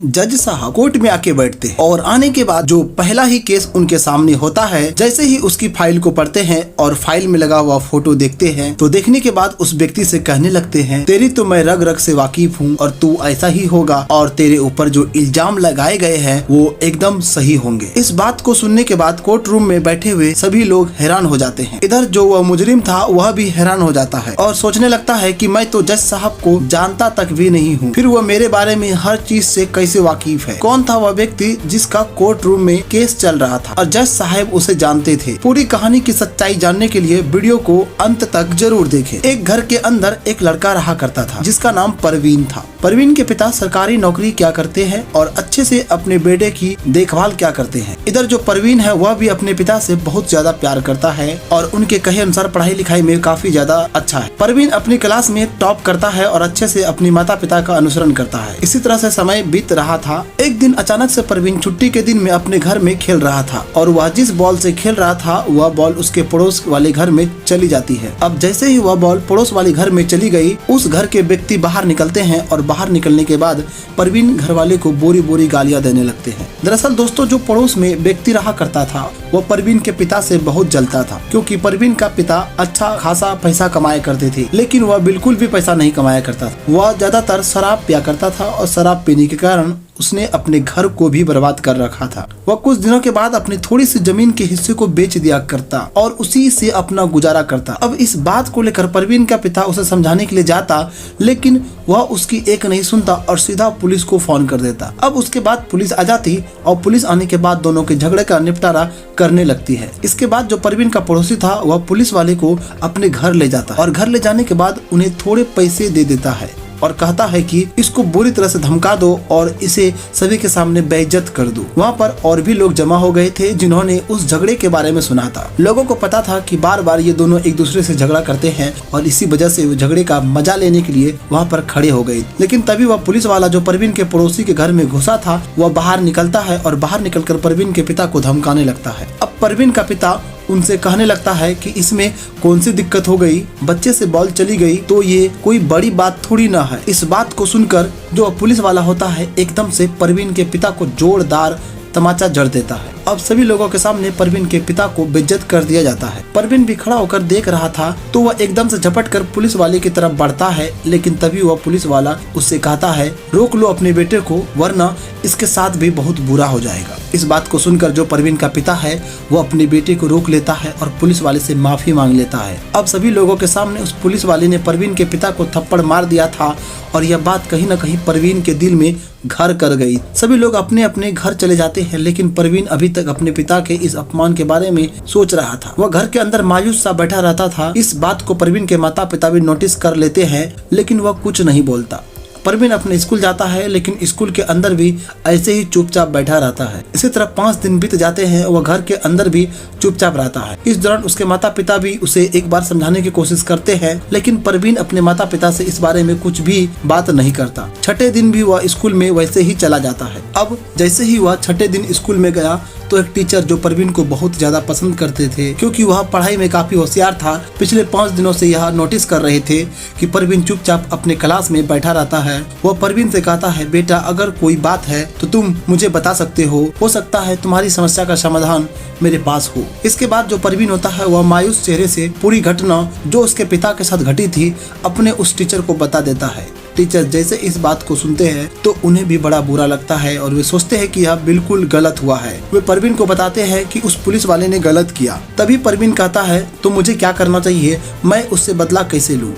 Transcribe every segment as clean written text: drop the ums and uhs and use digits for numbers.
जज साहब कोर्ट में आके बैठते हैं और आने के बाद जो पहला ही केस उनके सामने होता है, जैसे ही उसकी फाइल को पढ़ते हैं और फाइल में लगा हुआ फोटो देखते हैं तो देखने के बाद उस व्यक्ति से कहने लगते हैं, तेरी तो मैं रग रग से वाकिफ हूँ और तू ऐसा ही होगा और तेरे ऊपर जो इल्जाम लगाए गए हैं वो एकदम सही होंगे। इस बात को सुनने के बाद कोर्ट रूम में बैठे हुए सभी लोग हैरान हो जाते हैं। इधर जो वह मुजरिम था वह भी हैरान हो जाता है और सोचने लगता है कि मैं तो जज साहब को जानता तक भी नहीं हूँ, फिर वह मेरे बारे में हर चीज से कैसे वाकिफ है। कौन था वह व्यक्ति जिसका कोर्ट रूम में केस चल रहा था और जज साहब उसे जानते थे। पूरी कहानी की सच्चाई जानने के लिए वीडियो को अंत तक जरूर देखें। एक घर के अंदर एक लड़का रहा करता था जिसका नाम परवीन था। परवीन के पिता सरकारी नौकरी क्या करते हैं और अच्छे से अपने बेटे की देखभाल क्या करते हैं। इधर जो परवीन है वह भी अपने पिता से बहुत ज्यादा प्यार करता है और उनके कहे अनुसार पढ़ाई लिखाई में काफी ज्यादा अच्छा है। परवीन अपनी क्लास में टॉप करता है और अच्छे से अपने माता पिता का अनुसरण करता है। इसी तरह से समय बीत रहा था। एक दिन अचानक से परवीन छुट्टी के दिन में अपने घर में खेल रहा था और वह जिस बॉल से खेल रहा था वह बॉल उसके पड़ोस वाले घर में चली जाती है। अब जैसे ही वह बॉल पड़ोस वाले घर में चली गई, उस घर के व्यक्ति बाहर निकलते हैं और बाहर निकलने के बाद परवीन घर वाले को बोरी बोरी गालियां देने लगते हैं। दरअसल दोस्तों, जो पड़ोस में व्यक्ति रहा करता था वह परवीन के पिता से बहुत जलता था, क्योंकि परवीन का पिता अच्छा खासा पैसा कमाया करते थे, लेकिन वह बिल्कुल भी पैसा नहीं कमाया करता था। वह ज्यादातर शराब पिया करता था और शराब पीने के कारण उसने अपने घर को भी बर्बाद कर रखा था। वह कुछ दिनों के बाद अपनी थोड़ी सी जमीन के हिस्से को बेच दिया करता और उसी से अपना गुजारा करता। अब इस बात को लेकर परवीन का पिता उसे समझाने के लिए जाता, लेकिन वह उसकी एक नहीं सुनता और सीधा पुलिस को फोन कर देता। अब उसके बाद पुलिस आ जाती और पुलिस आने के बाद दोनों के झगड़े का निपटारा करने लगती है। इसके बाद जो परवीन का पड़ोसी था वह पुलिस वाले को अपने घर ले जाता और घर ले जाने के बाद उन्हें थोड़े पैसे दे देता है और कहता है कि इसको बुरी तरह से धमका दो और इसे सभी के सामने बेइज्जत कर दो। वहाँ पर और भी लोग जमा हो गए थे जिन्होंने उस झगड़े के बारे में सुना था। लोगों को पता था कि बार बार ये दोनों एक दूसरे से झगड़ा करते हैं और इसी वजह से वो झगड़े का मजा लेने के लिए वहाँ पर खड़े हो गए। लेकिन तभी वह पुलिस वाला जो परवीन के पड़ोसी के घर में घुसा था वह बाहर निकलता है और बाहर निकलकर परवीन के पिता को धमकाने लगता है। अब परवीन का पिता उनसे कहने लगता है कि इसमें कौन सी दिक्कत हो गई, बच्चे से बॉल चली गई तो ये कोई बड़ी बात थोड़ी ना है। इस बात को सुनकर जो पुलिस वाला होता है एकदम से परवीन के पिता को जोरदार तमाचा जड़ देता है। अब सभी लोगों के सामने परवीन के पिता को बेइज्जत कर दिया जाता है। परवीन भी खड़ा होकर देख रहा था तो वह एकदम से झपट कर पुलिस वाले की तरफ बढ़ता है, लेकिन तभी वह पुलिस वाला उससे कहता है, रोक लो अपने बेटे को वरना इसके साथ भी बहुत बुरा हो जाएगा। इस बात को सुनकर जो परवीन का पिता है वो अपने बेटे को रोक लेता है और पुलिस वाले से माफी मांग लेता है। अब सभी लोगों के सामने उस पुलिस वाले ने परवीन के पिता को थप्पड़ मार दिया था और यह बात कहीं न कहीं परवीन के दिल में घर कर गई। सभी लोग अपने अपने घर चले जाते हैं, लेकिन परवीन अभी तक अपने पिता के इस अपमान के बारे में सोच रहा था। वह घर के अंदर मायूस सा बैठा रहता था। इस बात को परवीन के माता पिता भी नोटिस कर लेते हैं, लेकिन वह कुछ नहीं बोलता। परवीन अपने स्कूल जाता है, लेकिन स्कूल के अंदर भी ऐसे ही चुपचाप बैठा रहता है। इसी तरह 5 दिन बीत जाते हैं, वह घर के अंदर भी चुपचाप रहता है। इस दौरान उसके माता पिता भी उसे एक बार समझाने की कोशिश करते हैं, लेकिन परवीन अपने माता पिता से इस बारे में कुछ भी बात नहीं करता। छठे दिन भी वह स्कूल में वैसे ही चला जाता है। अब जैसे ही वह छठे दिन स्कूल में गया तो एक टीचर जो परवीन को बहुत ज्यादा पसंद करते थे, क्योंकि वह पढ़ाई में काफी होशियार था, पिछले 5 दिनों से यह नोटिस कर रहे थे कि परवीन चुपचाप अपने क्लास में बैठा रहता है। वह परवीन से कहता है, बेटा अगर कोई बात है तो तुम मुझे बता सकते हो सकता है तुम्हारी समस्या का समाधान मेरे पास हो। इसके बाद जो परवीन होता है वह मायूस चेहरे से पूरी घटना जो उसके पिता के साथ घटी थी अपने उस टीचर को बता देता है। टीचर जैसे इस बात को सुनते हैं तो उन्हें भी बड़ा बुरा लगता है और वे सोचते हैं कि यह बिल्कुल गलत हुआ है। वे परवीन को बताते हैं कि उस पुलिस वाले ने गलत किया। तभी परवीन कहता है, तो मुझे क्या करना चाहिए, मैं उससे बदला कैसे लूं?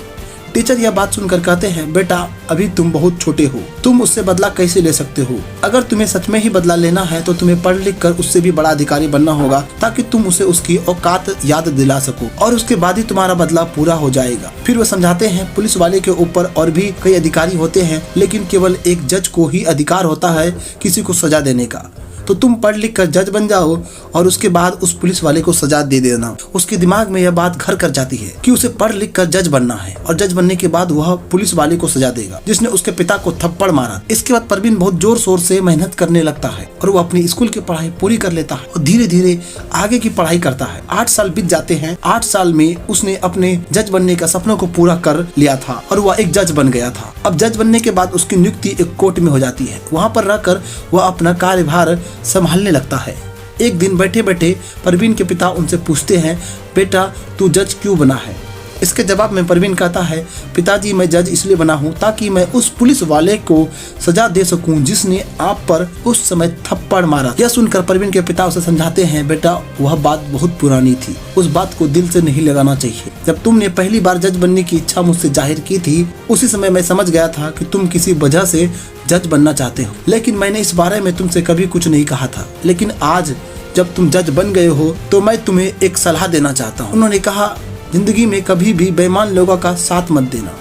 टीचर यह बात सुनकर कहते हैं, बेटा अभी तुम बहुत छोटे हो, तुम उससे बदला कैसे ले सकते हो? अगर तुम्हें सच में ही बदला लेना है तो तुम्हें पढ़ लिख कर उससे भी बड़ा अधिकारी बनना होगा, ताकि तुम उसे उसकी औकात याद दिला सको और उसके बाद ही तुम्हारा बदला पूरा हो जाएगा। फिर वो समझाते हैं, पुलिस वाले के ऊपर और भी कई अधिकारी होते हैं, लेकिन केवल एक जज को ही अधिकार होता है किसी को सजा देने का। तो तुम पढ़ लिख कर जज बन जाओ और उसके बाद उस पुलिस वाले को सजा दे देना। उसके दिमाग में यह बात घर कर जाती है कि उसे पढ़ लिख कर जज बनना है और जज बनने के बाद वह पुलिस वाले को सजा देगा जिसने उसके पिता को थप्पड़ मारा। इसके बाद परवीन बहुत जोर शोर से मेहनत करने लगता है और वो अपनी स्कूल की पढ़ाई पूरी कर लेता है और धीरे धीरे आगे की पढ़ाई करता है। 8 साल बीत जाते हैं। 8 साल में उसने अपने जज बनने का सपनों को पूरा कर लिया था और वह एक जज बन गया था। अब जज बनने के बाद उसकी नियुक्ति एक कोर्ट में हो जाती है। वहाँ पर रहकर वह अपना कार्यभार संभालने लगता है। एक दिन बैठे बैठे परवीन के पिता उनसे पूछते हैं, बेटा तू जज क्यों बना है? इसके जवाब में परवीन कहता है, पिताजी मैं जज इसलिए बना हूँ ताकि मैं उस पुलिस वाले को सजा दे सकूं जिसने आप पर उस समय थप्पड़ मारा। यह सुनकर परवीन के पिता उसे समझाते हैं, बेटा वह बात बहुत पुरानी थी, उस बात को दिल से नहीं लगाना चाहिए। जब तुमने पहली बार जज बनने की इच्छा मुझसे जाहिर की थी उसी समय मैं समझ गया था कि तुम किसी वजह से जज बनना चाहते हो, लेकिन मैंने इस बारे में तुमसे कभी कुछ नहीं कहा था। लेकिन आज जब तुम जज बन गए हो तो मैं तुम्हें एक सलाह देना चाहता हूँ। उन्होंने कहा, जिंदगी में कभी भी बेईमान लोगों का साथ मत देना।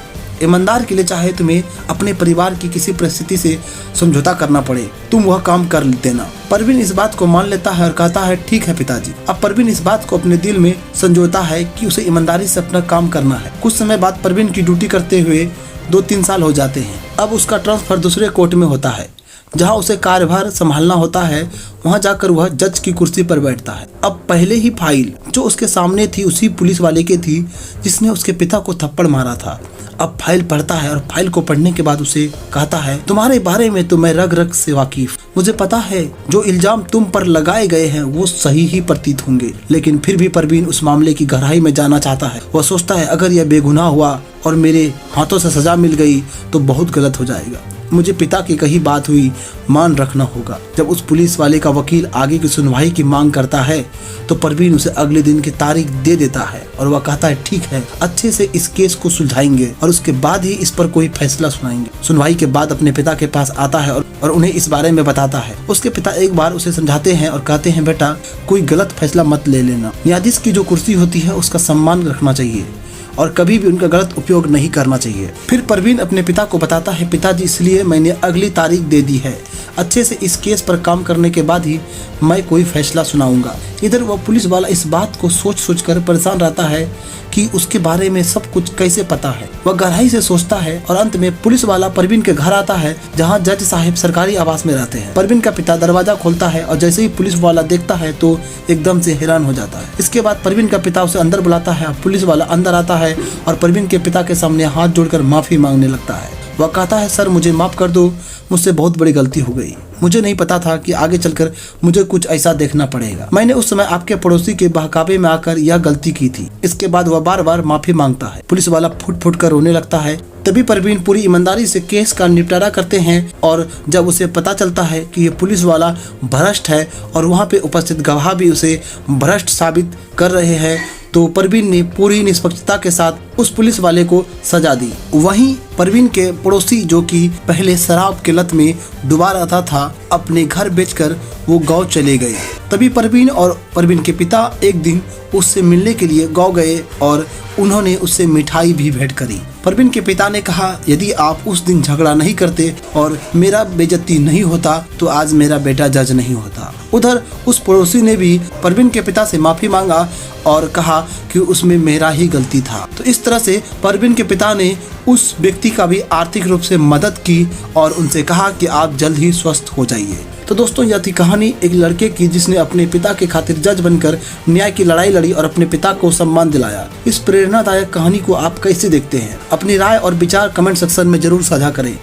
ईमानदार के लिए चाहे तुम्हें अपने परिवार की किसी परिस्थिति से समझौता करना पड़े, तुम वह काम कर देना। परवीन इस बात को मान लेता है और कहता है, ठीक है पिताजी। अब परवीन इस बात को अपने दिल में संजोता है कि उसे ईमानदारी से अपना काम करना है। कुछ समय बाद परवीन की ड्यूटी करते हुए 2-3 साल हो जाते हैं। अब उसका ट्रांसफर दूसरे कोर्ट में होता है जहां उसे कार्यभार संभालना होता है। वहां जाकर वह जज की कुर्सी पर बैठता है। अब पहले ही फाइल जो उसके सामने थी उसी पुलिस वाले की थी जिसने उसके पिता को थप्पड़ मारा था। अब फाइल पढ़ता है और फाइल को पढ़ने के बाद उसे कहता है, तुम्हारे बारे में तो मैं रग रग से वाकिफ। मुझे पता है जो इल्जाम तुम पर लगाए गए हैं वो सही ही प्रतीत होंगे, लेकिन फिर भी परवीन उस मामले की गहराई में जाना चाहता है। वह सोचता है अगर यह बेगुनाह हुआ और मेरे हाथों से सजा मिल गई तो बहुत गलत हो जाएगा। मुझे पिता की कही बात हुई मान रखना होगा। जब उस पुलिस वाले का वकील आगे की सुनवाई की मांग करता है तो परवीन उसे अगले दिन की तारीख दे देता है और वह कहता है, ठीक है, अच्छे से इस केस को सुलझाएंगे और उसके बाद ही इस पर कोई फैसला सुनाएंगे। सुनवाई के बाद अपने पिता के पास आता है और उन्हें इस बारे में बताता है। उसके पिता एक बार उसे समझाते हैं और कहते हैं, बेटा कोई गलत फैसला मत ले लेना। न्यायाधीश की जो कुर्सी होती है उसका सम्मान रखना चाहिए और कभी भी उनका गलत उपयोग नहीं करना चाहिए। फिर परवीन अपने पिता को बताता है, पिताजी इसलिए मैंने अगली तारीख दे दी है। अच्छे से इस केस पर काम करने के बाद ही मैं कोई फैसला सुनाऊंगा। इधर वह पुलिस वाला इस बात को सोच कर परेशान रहता है कि उसके बारे में सब कुछ कैसे पता है। वह गहराई से सोचता है और अंत में पुलिस वाला परवीन के घर आता है जहां जज साहब सरकारी आवास में रहते हैं। परवीन का पिता दरवाजा खोलता है और जैसे ही पुलिस वाला देखता है तो एकदम से हैरान हो जाता है। इसके बाद परवीन का पिता उसे अंदर बुलाता है। पुलिस वाला अंदर आता है और परवीन के पिता के सामने हाथ जोड़कर माफी मांगने लगता है। वह कहता है, सर मुझे माफ कर दो, मुझसे बहुत बड़ी गलती हो गई। मुझे नहीं पता था कि आगे चलकर मुझे कुछ ऐसा देखना पड़ेगा। मैंने उस समय आपके पड़ोसी के बहकावे में आकर यह गलती की थी। इसके बाद वह बार बार माफी मांगता है। पुलिस वाला फुट फुट कर रोने लगता है। तभी परवीन पूरी ईमानदारी से केस का निपटारा करते हैं और जब उसे पता चलता है कि ये पुलिस वाला भ्रष्ट है और वहाँ पे उपस्थित गवाह भी उसे भ्रष्ट साबित कर रहे हैं तो परवीन ने पूरी निष्पक्षता के साथ उस पुलिस वाले को सजा दी। वहीं परवीन के पड़ोसी जो कि पहले शराब के लत में डूबा रहता था, अपने घर बेचकर वो गांव चले गए। तभी परवीन और परवीन के पिता एक दिन उससे मिलने के लिए गांव गए और उन्होंने उससे मिठाई भी भेंट करी। परवीन के पिता ने कहा, यदि आप उस दिन झगड़ा नहीं करते और मेरा बेइज्जती नहीं होता तो आज मेरा बेटा जज नहीं होता। उधर उस पड़ोसी ने भी परवीन के पिता से माफी मांगा और कहा कि उसमें मेरा ही गलती था। तो इस तरह से परवीन के पिता ने उस व्यक्ति का भी आर्थिक रूप से मदद की और उनसे कहा कि आप जल्द ही स्वस्थ हो जाइए। तो दोस्तों यह थी कहानी एक लड़के की जिसने अपने पिता के खातिर जज बनकर न्याय की लड़ाई लड़ी और अपने पिता को सम्मान दिलाया। इस प्रेरणादायक कहानी को आप कैसे देखते हैं? अपनी राय और विचार कमेंट सेक्शन में जरूर साझा करें।